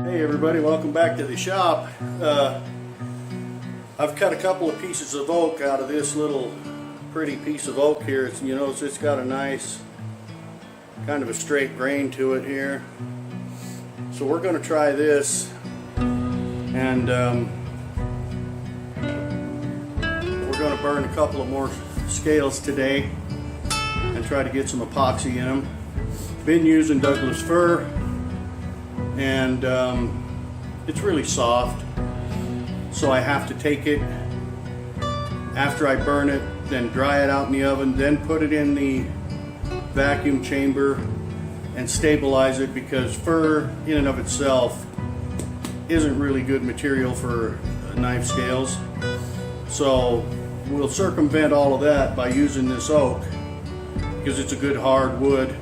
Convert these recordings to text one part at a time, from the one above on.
Hey everybody, welcome back to the shop. I've cut a couple of pieces of oak out of this little pretty piece of oak here. It's got a nice kind of a straight grain to it here. So we're going to try this, and we're going to burn a couple of more scales today and try to get some epoxy in them. Been using Douglas fir, and it's really soft, so I have to take it after I burn it, then dry it out in the oven, then put it in the vacuum chamber and stabilize it, because fir in and of itself isn't really good material for knife scales. So we'll circumvent all of that by using this oak because it's a good hard wood,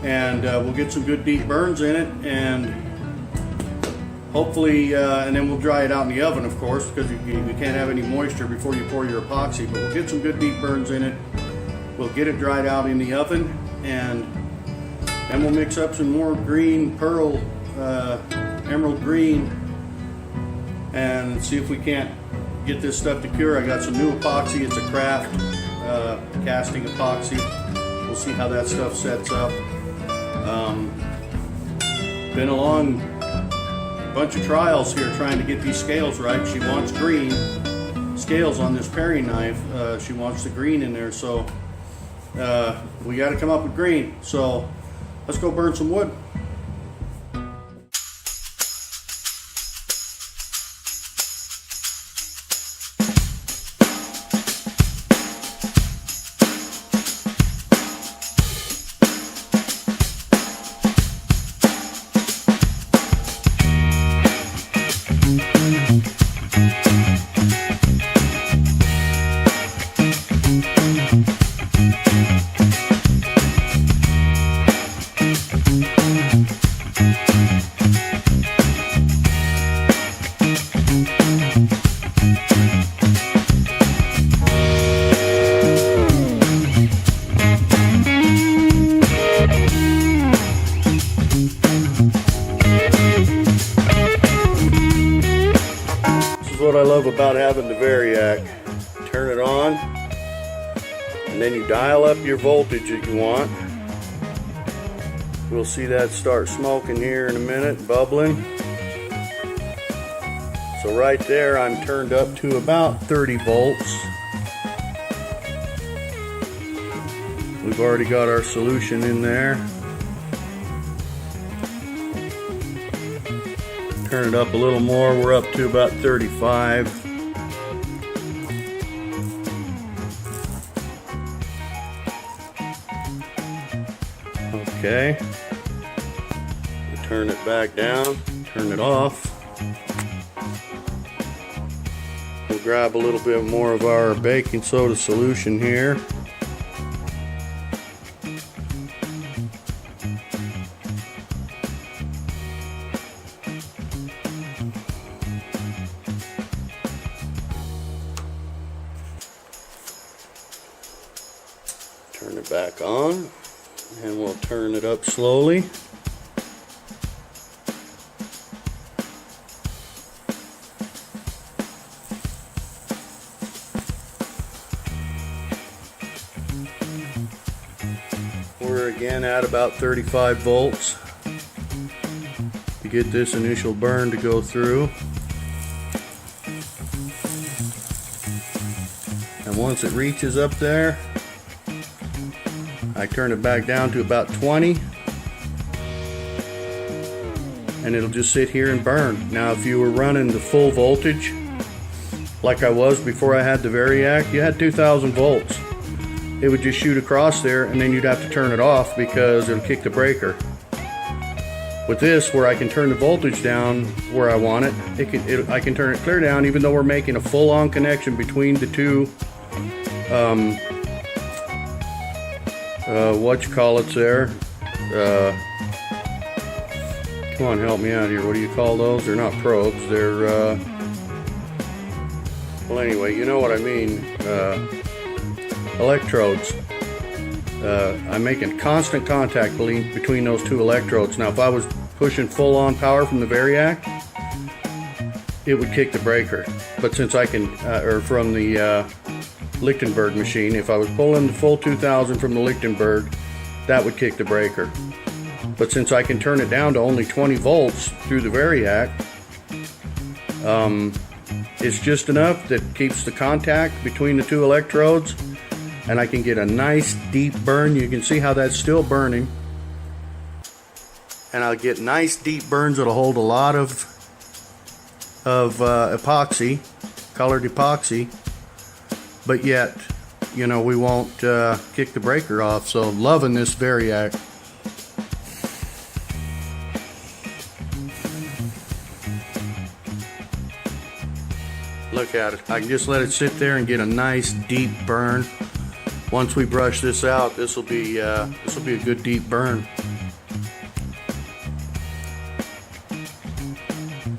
and we'll get some good deep burns in it, and hopefully and then we'll dry it out in the oven, of course, because you can't have any moisture before you pour your epoxy. But we'll get some good deep burns in it, we'll get it dried out in the oven, and then we'll mix up some more green pearl, emerald green, and see if we can't get this stuff to cure. I got some new epoxy. It's a craft casting epoxy. We'll see how that stuff sets up. Been a long bunch of trials here trying to get these scales right. She wants green scales on this paring knife. She wants the green in there, so we got to come up with green. So let's go burn some wood. What I love about having the Variac. Turn it on, and then you dial up your voltage that you want. We'll see that start smoking here in a minute, bubbling. So right there I'm turned up to about 30 volts. We've already got our solution in there. Turn it up a little more, we're up to about 35. Okay. We'll turn it back down, turn it off. We'll grab a little bit more of our baking soda solution here. Turn it back on, and we'll turn it up slowly. We're again at about 35 volts to get this initial burn to go through. And once it reaches up there, I turn it back down to about 20, and it'll just sit here and burn. Now if you were running the full voltage like I was before I had the Variac, you had 2000 volts. It would just shoot across there, and then you'd have to turn it off because it'll kick the breaker. With this, where I can turn the voltage down where I want it, I can turn it clear down, even though we're making a full-on connection between the two there. Come on, help me out here. What do you call those? They're not probes. They're well, anyway, you know what I mean. Electrodes. I'm making constant contact between those two electrodes. Now, if I was pushing full on power from the variac, it would kick the breaker. But since I can, or from the Lichtenberg machine, if I was pulling the full 2000 from the Lichtenberg, that would kick the breaker. But since I can turn it down to only 20 volts through the variac, it's just enough that keeps the contact between the two electrodes, and I can get a nice deep burn. You can see how that's still burning, and I'll get nice deep burns that'll hold a lot of epoxy, colored epoxy, but yet, you know, we won't kick the breaker off. So loving this variac. Look at it. I can just let it sit there and get a nice deep burn. Once we brush this out, this will be a good deep burn.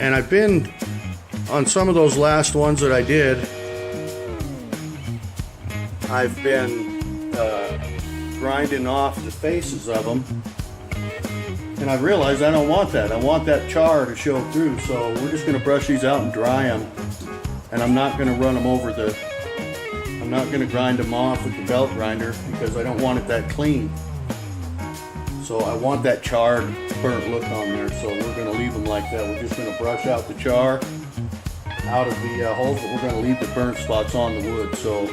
And I've been on some of those last ones that I did. I've been grinding off the faces of them, and I realized I don't want that. I want that char to show through. So we're just going to brush these out and dry them. And I'm not going to run them over I'm not going to grind them off with the belt grinder because I don't want it that clean. So I want that charred, burnt look on there. So we're going to leave them like that. We're just going to brush out the char out of the holes, but we're going to leave the burnt spots on the wood. So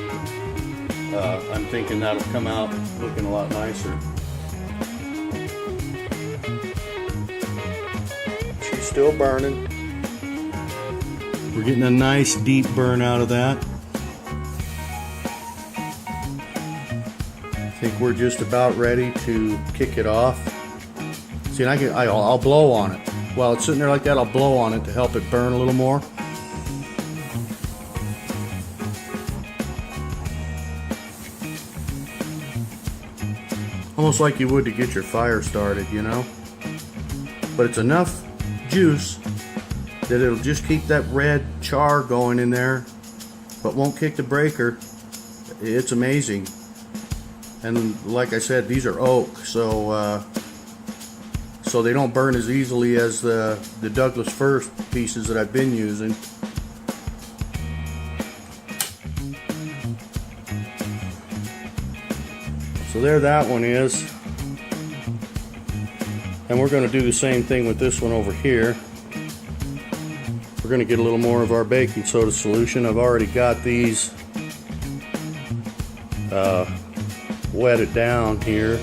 I'm thinking that'll come out looking a lot nicer. She's still burning. We're getting a nice deep burn out of that. I think we're just about ready to kick it off. See, and I'll blow on it. While it's sitting there like that, I'll blow on it to help it burn a little more. Almost like you would to get your fire started, you know? But it's enough juice that it'll just keep that red char going in there, but won't kick the breaker. It's amazing. And like I said, these are oak, so they don't burn as easily as the Douglas fir pieces that I've been using. So there that one is. And we're going to do the same thing with this one over here. We're going to get a little more of our baking soda solution. I've already got these wetted down here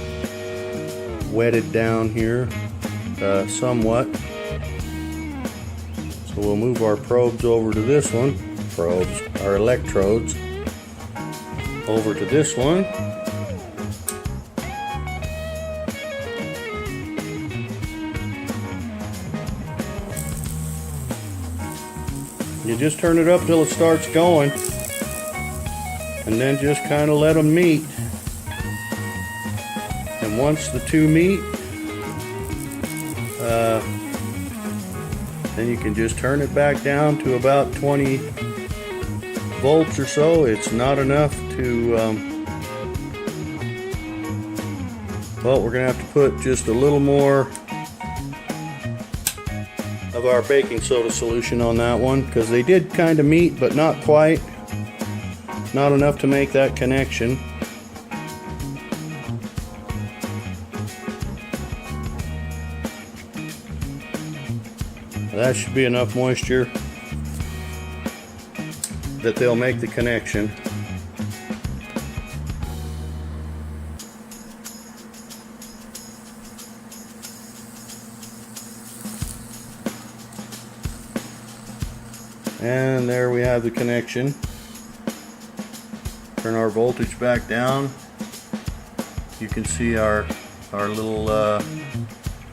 somewhat. So we'll move our probes over to this one. Our electrodes over to this one. You just turn it up till it starts going, and then just kind of let them meet. And once the two meet, then you can just turn it back down to about 20 volts or so. It's not enough to, well, we're going to have to put just a little more of our baking soda solution on that one, because they did kind of meet, but not quite. Not enough to make that connection. That should be enough moisture that they'll make the connection. And there we have the connection. Turn our voltage back down. You can see our little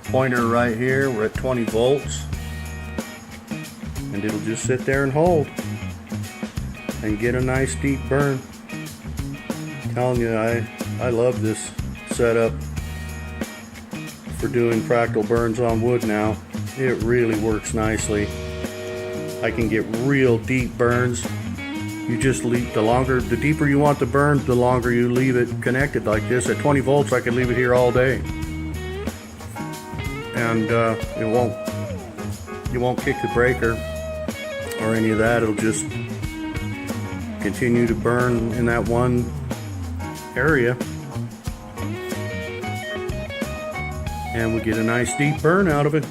pointer right here. We're at 20 volts. And it'll just sit there and hold and get a nice deep burn. I'm telling you, I love this setup for doing fractal burns on wood now. It really works nicely. I can get real deep burns. You just leave the deeper you want the burn, the longer you leave it connected like this. At 20 volts, I could leave it here all day. and it won't kick the breaker or any of that. It'll just continue to burn in that one area, and we get a nice deep burn out of it.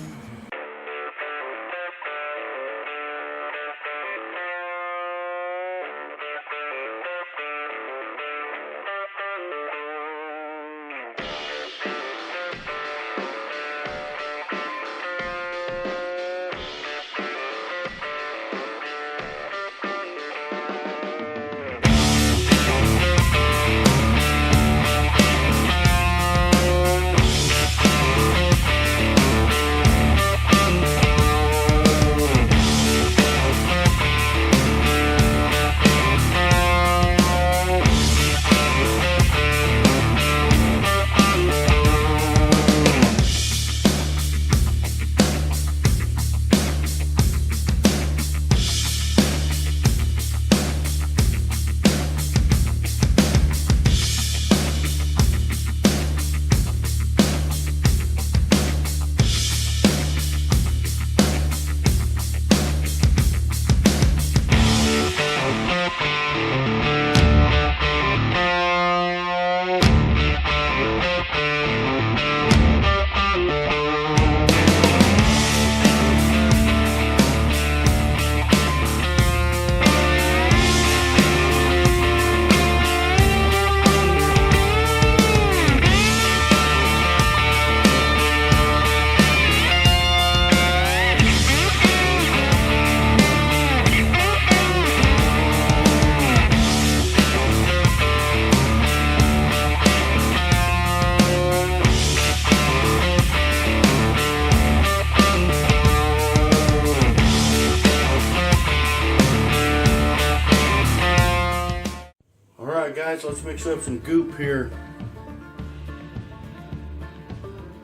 Guys, let's mix up some goop here.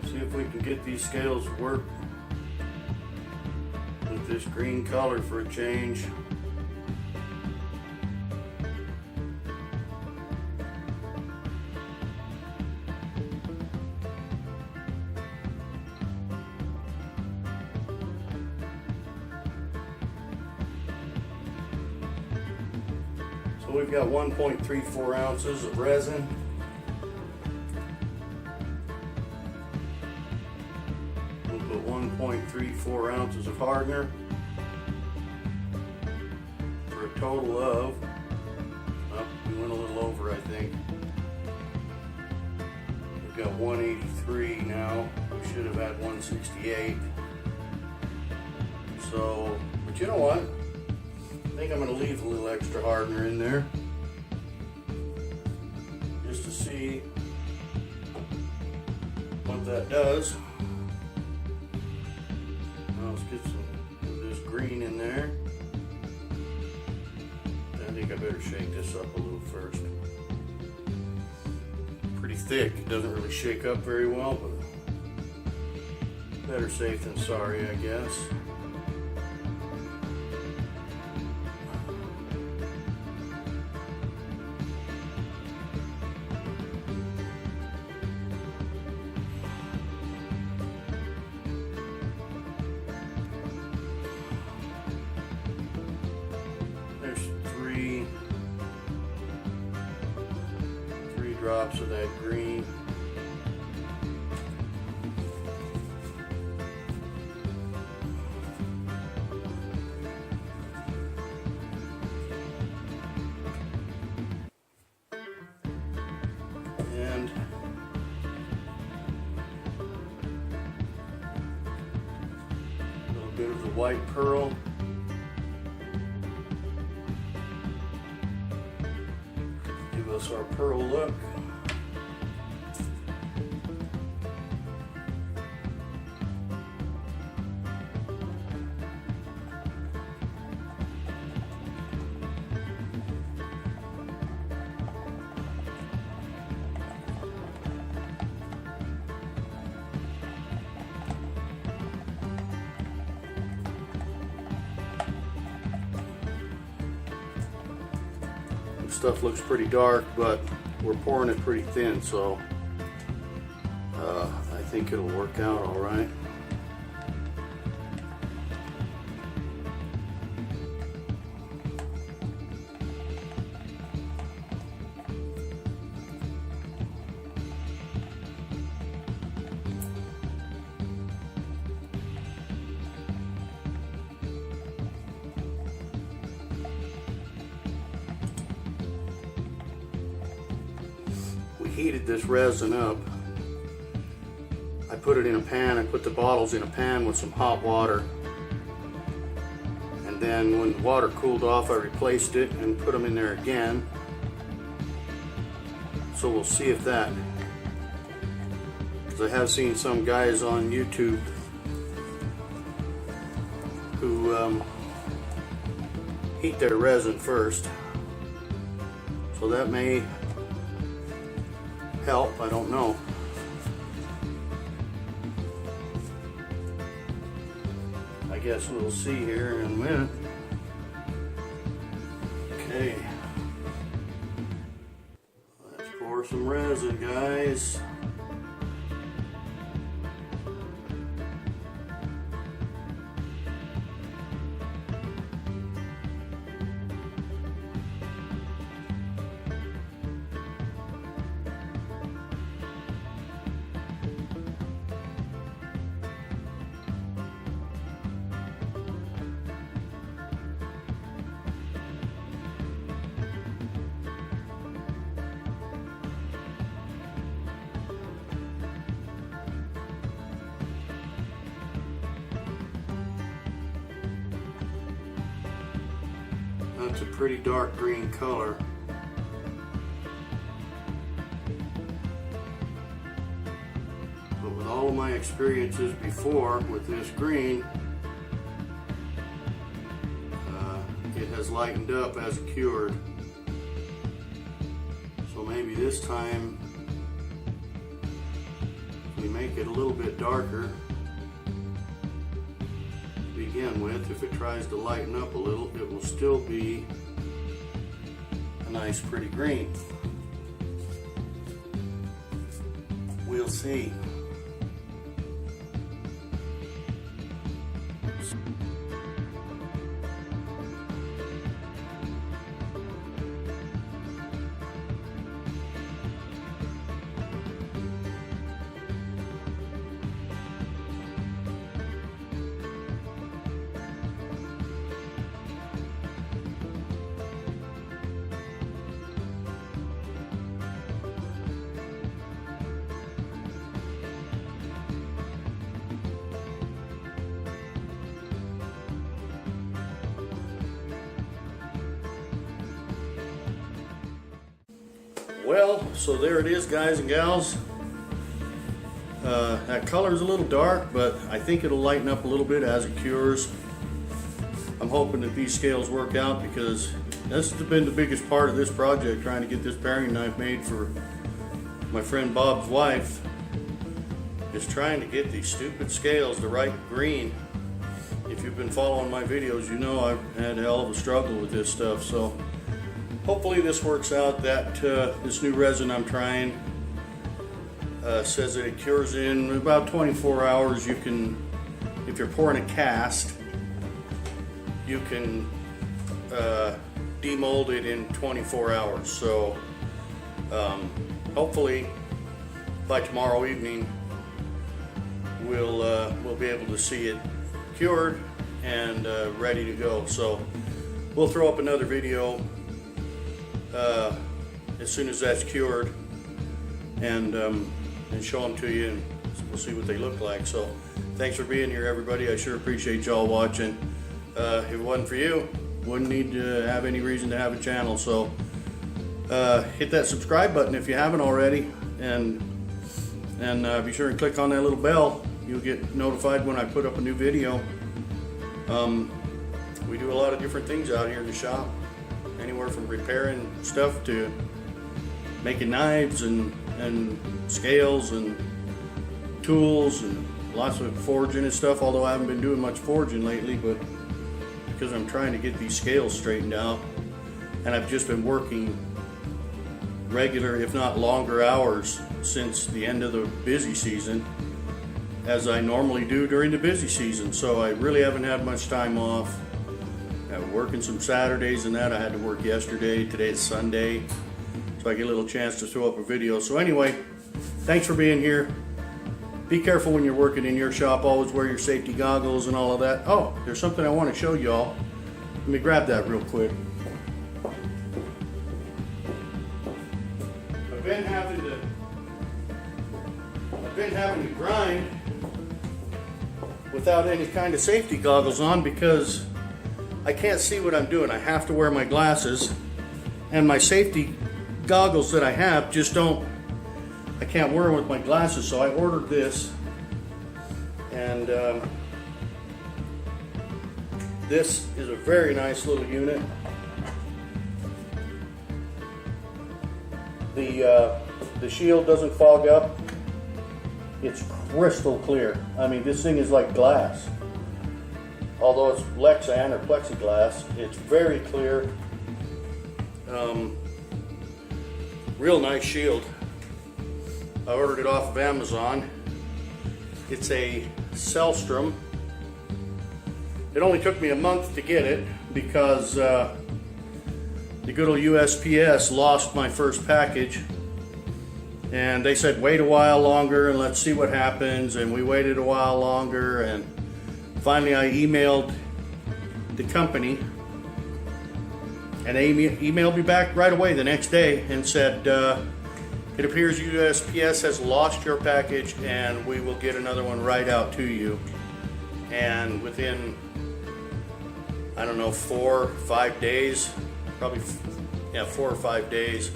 See if we can get these scales to work with this green color for a change. So we've got 1.34 ounces of resin. We'll put 1.34 ounces of hardener for a total of, we went a little over, I think. We've got 183 now. We should have had 168. So, but you know what? I think I'm going to leave a little extra hardener in there just to see what that does. Now let's get some of this green in there. I think I better shake this up a little first. Pretty thick, it doesn't really shake up very well, but better safe than sorry, I guess. Drops of that green. And a little bit of the white pearl. Give us our pearl look. Stuff looks pretty dark, but we're pouring it pretty thin, so I think it'll work out all right. heated this resin up. I put it in a pan. I put the bottles in a pan with some hot water. And then when the water cooled off, I replaced it and put them in there again. So we'll see if that, because I have seen some guys on YouTube who heat their resin first. So that may help, I don't know. I guess we'll see here in a minute. Okay. Let's pour some resin, guys. That's a pretty dark green color. But with all of my experiences before with this green, it has lightened up as it cured. So maybe this time we make it a little bit darker to begin with. If it tries to lighten up a little, it will still be a nice pretty green. We'll see. Well, so there it is, guys and gals. That color is a little dark, but I think it'll lighten up a little bit as it cures. I'm hoping that these scales work out, because that's been the biggest part of this project, trying to get this paring knife made for my friend Bob's wife, is trying to get these stupid scales the right green. If you've been following my videos, you know I've had a hell of a struggle with this stuff. So hopefully this works out. That this new resin I'm trying says that it cures in about 24 hours. You can, if you're pouring a cast, you can demold it in 24 hours. So hopefully by tomorrow evening we'll be able to see it cured and ready to go. So we'll throw up another video as soon as that's cured, and show them to you, and we'll see what they look like. So thanks for being here, everybody. I sure appreciate y'all watching. If it wasn't for you, wouldn't need to have any reason to have a channel. So hit that subscribe button if you haven't already, and be sure and click on that little bell. You'll get notified when I put up a new video. We do a lot of different things out here in the shop, anywhere from repairing stuff to making knives and scales and tools and lots of forging and stuff, although I haven't been doing much forging lately, but because I'm trying to get these scales straightened out, and I've just been working regular, if not longer hours since the end of the busy season, as I normally do during the busy season. So I really haven't had much time off. I'm working some Saturdays and that. I had to work yesterday. Today is Sunday, so I get a little chance to throw up a video. So anyway, thanks for being here. Be careful when you're working in your shop. Always wear your safety goggles and all of that. Oh, there's something I want to show y'all. Let me grab that real quick. I've been having to been having to grind without any kind of safety goggles on because I can't see what I'm doing. I have to wear my glasses, and my safety goggles that I have just don't, I can't wear them with my glasses, so I ordered this. And this is a very nice little unit. The shield doesn't fog up. It's crystal clear. I mean, this thing is like glass. Although it's Lexan or plexiglass, it's very clear. Real nice shield. I ordered it off of Amazon. It's a Celstrom. It only took me a month to get it because the good old USPS lost my first package, and they said wait a while longer and let's see what happens, and we waited a while longer, and finally I emailed the company, and they emailed me back right away the next day and said it appears USPS has lost your package and we will get another one right out to you. And within, I don't know, 4 or 5 days, probably, yeah, 4 or 5 days,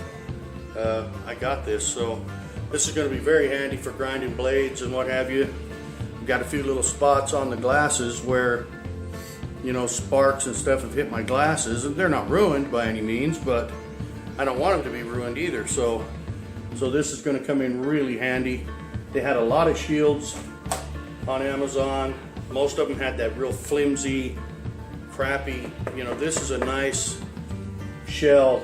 I got this. So this is going to be very handy for grinding blades and what have you. I've got a few little spots on the glasses where, you know, sparks and stuff have hit my glasses, and they're not ruined by any means, but I don't want them to be ruined either. So this is going to come in really handy. They had a lot of shields on Amazon. Most of them had that real flimsy, crappy, you know, this is a nice shell,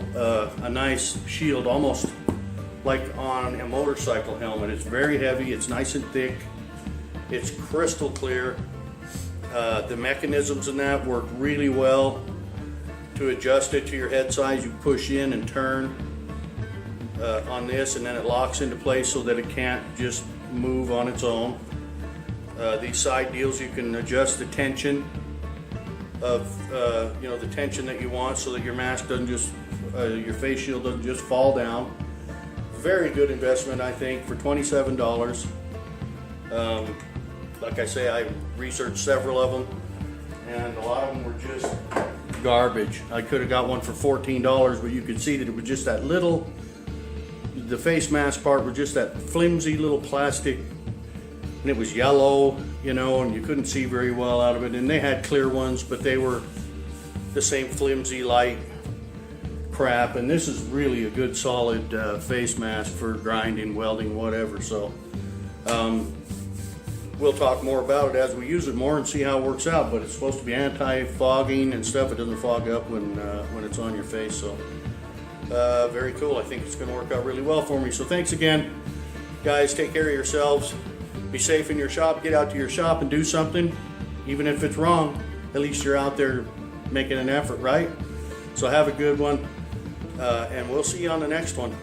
a nice shield, almost like on a motorcycle helmet. It's very heavy, it's nice and thick, it's crystal clear. The mechanisms in that work really well to adjust it to your head size. You push in and turn on this, and then it locks into place so that it can't just move on its own. These side deals, you can adjust the tension of you know, the tension that you want so that your mask doesn't just your face shield doesn't just fall down. Very good investment, I think, for $27. Like I say, I researched several of them, and a lot of them were just garbage. I could have got one for $14, but you could see that it was just that little, the face mask part was just that flimsy little plastic, and it was yellow, you know, and you couldn't see very well out of it. And they had clear ones, but they were the same flimsy, light crap. And this is really a good solid face mask for grinding, welding, whatever. So we'll talk more about it as we use it more and see how it works out. But it's supposed to be anti-fogging and stuff. It doesn't fog up when it's on your face. So very cool. I think it's going to work out really well for me. So thanks again, guys. Take care of yourselves. Be safe in your shop. Get out to your shop and do something. Even if it's wrong, at least you're out there making an effort, right? So have a good one, and we'll see you on the next one.